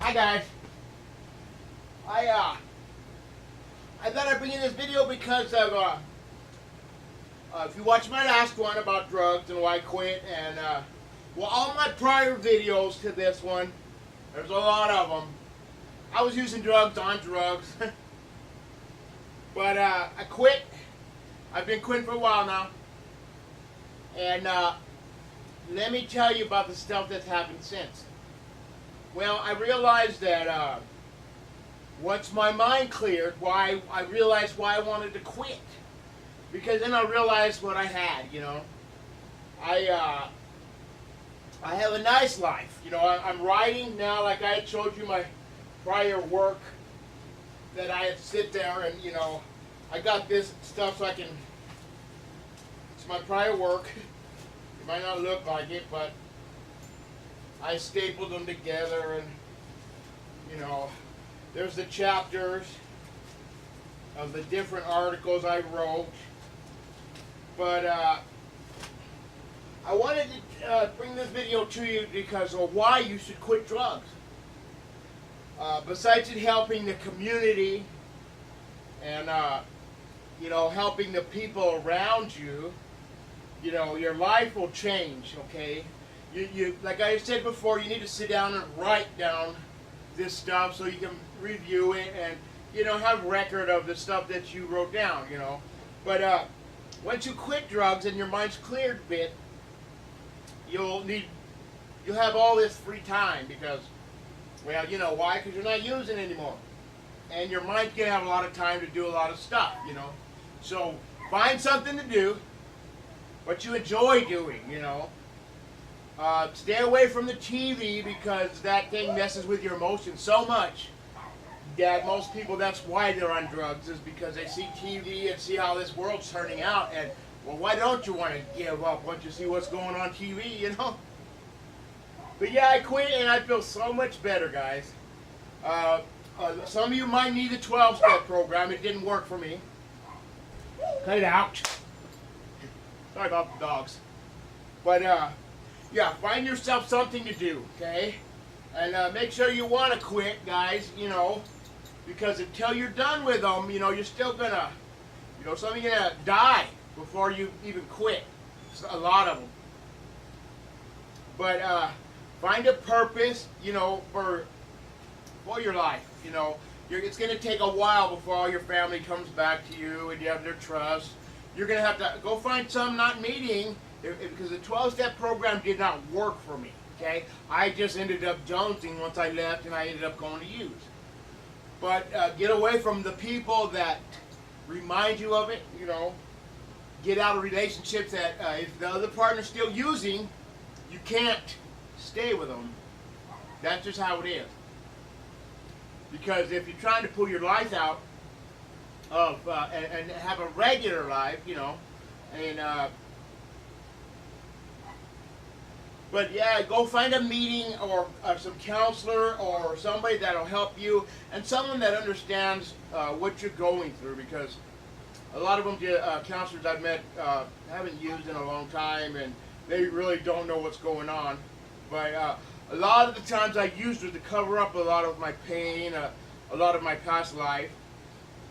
Hi guys. I thought I'd bring in this video because of if you watched my last one about drugs and why I quit, and well, all my prior videos to this one, there's a lot of them. I was using drugs on drugs, but I quit. I've been quitting for a while now, and let me tell you about the stuff that's happened since. Well, I realized that once my mind cleared, I realized why I wanted to quit. Because then I realized what I had, you know. I have a nice life, you know. I'm writing now, like I had showed you my prior work that I had sit there and, you know, I got this stuff so I can, it's my prior work. It might not look like it, but I stapled them together, and, you know, there's the chapters of the different articles I wrote. But I wanted to bring this video to you because of why you should quit drugs. Besides it helping the community and, you know, helping the people around you, you know, your life will change, okay? You like I said before, you need to sit down and write down this stuff so you can review it and, you know, have record of the stuff that you wrote down, you know. But once you quit drugs and your mind's cleared a bit, you'll have all this free time because, well, you know why? Because you're not using anymore. And your mind's going to have a lot of time to do a lot of stuff, you know. So find something to do, what you enjoy doing, you know. Stay away from the TV because that thing messes with your emotions so much that most people, that's why they're on drugs, is because they see TV and see how this world's turning out, and, well, why don't you want to give up once you see what's going on TV, you know? But yeah, I quit and I feel so much better, guys. Some of you might need the 12-step program. It didn't work for me. Cut it out. Sorry about the dogs. But, yeah, find yourself something to do, okay? And make sure you want to quit, guys, you know, because until you're done with them, you know, you're still going to, you know, some of you are going to die before you even quit. A lot of them. But find a purpose, you know, for your life, you know. It's going to take a while before all your family comes back to you and you have their trust. You're going to have to go find some not meeting because the 12-step program did not work for me, okay? I just ended up jonesing once I left and I ended up going to use. But get away from the people that remind you of it, you know. Get out of relationships that if the other partner's still using, you can't stay with them. That's just how it is. Because if you're trying to pull your life out of and have a regular life, you know, and but yeah, go find a meeting or some counselor or somebody that'll help you, and someone that understands what you're going through, because a lot of them, counselors I've met, haven't used in a long time, and they really don't know what's going on. But a lot of the times I used it to cover up a lot of my pain, a lot of my past life.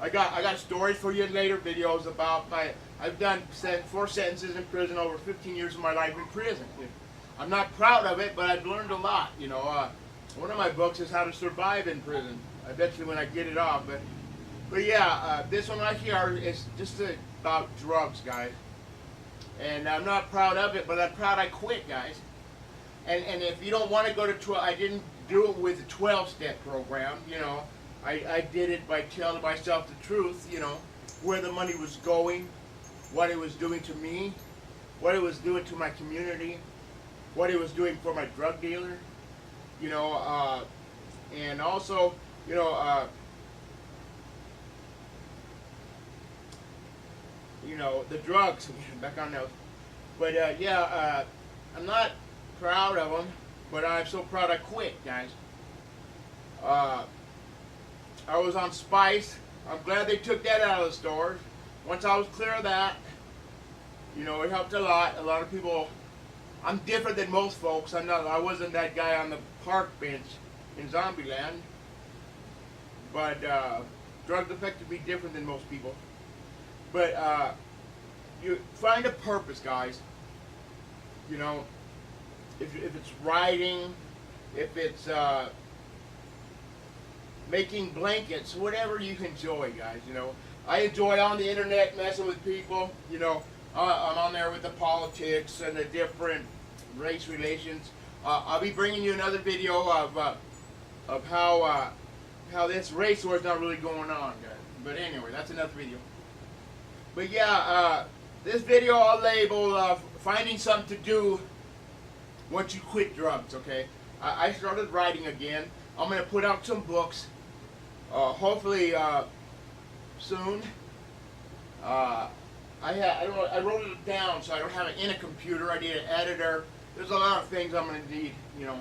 I got stories for you in later videos about I've done 4 sentences in prison, over 15 years of my life in prison. I'm not proud of it, but I've learned a lot, you know. One of my books is How to Survive in Prison. I bet you when I get it off, but yeah, this one right here is just about drugs, guys. And I'm not proud of it, but I'm proud I quit, guys. And if you don't want to go to 12, I didn't do it with the 12-step program, you know. I did it by telling myself the truth, you know, where the money was going, what it was doing to me, what it was doing to my community, what it was doing for my drug dealer, you know, and also, you know, the drugs, back on those. But yeah, I'm not proud of them, but I'm so proud I quit, guys. I was on Spice. I'm glad they took that out of the stores. Once I was clear of that, you know, it helped a lot. A lot of people, I'm different than most folks. I wasn't that guy on the park bench in Zombieland. But drugs affected me different than most people. But you find a purpose, guys. You know, if it's writing, if it's making blankets, whatever you enjoy, guys. You know, I enjoy on the internet messing with people. You know, I'm on there with the politics and the different race relations. I'll be bringing you another video of how this race war is not really going on, guys. But anyway, that's another video. But yeah, this video I'll label finding something to do once you quit drugs. Okay, I started writing again. I'm gonna put out some books, hopefully soon. I wrote it down, so I don't have it in a computer. I need an editor. There's a lot of things I'm gonna need. You know,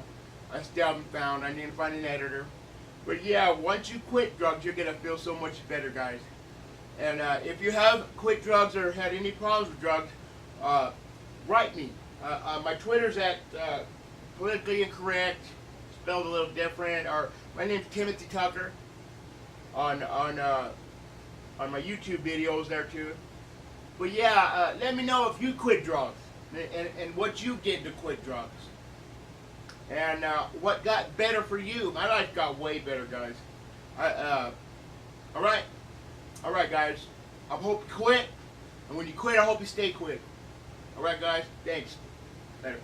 I still haven't found. I need to find an editor. But yeah, once you quit drugs, you're gonna feel so much better, guys. And if you have quit drugs or had any problems with drugs, write me. My Twitter's at politically incorrect, spelled a little different. Or my name's Timothy Tucker. On my YouTube videos there too. But yeah, let me know if you quit drugs and what you did to quit drugs. And what got better for you. My life got way better, guys. Alright guys. I hope you quit. And when you quit, I hope you stay quit. Alright guys, thanks. Later.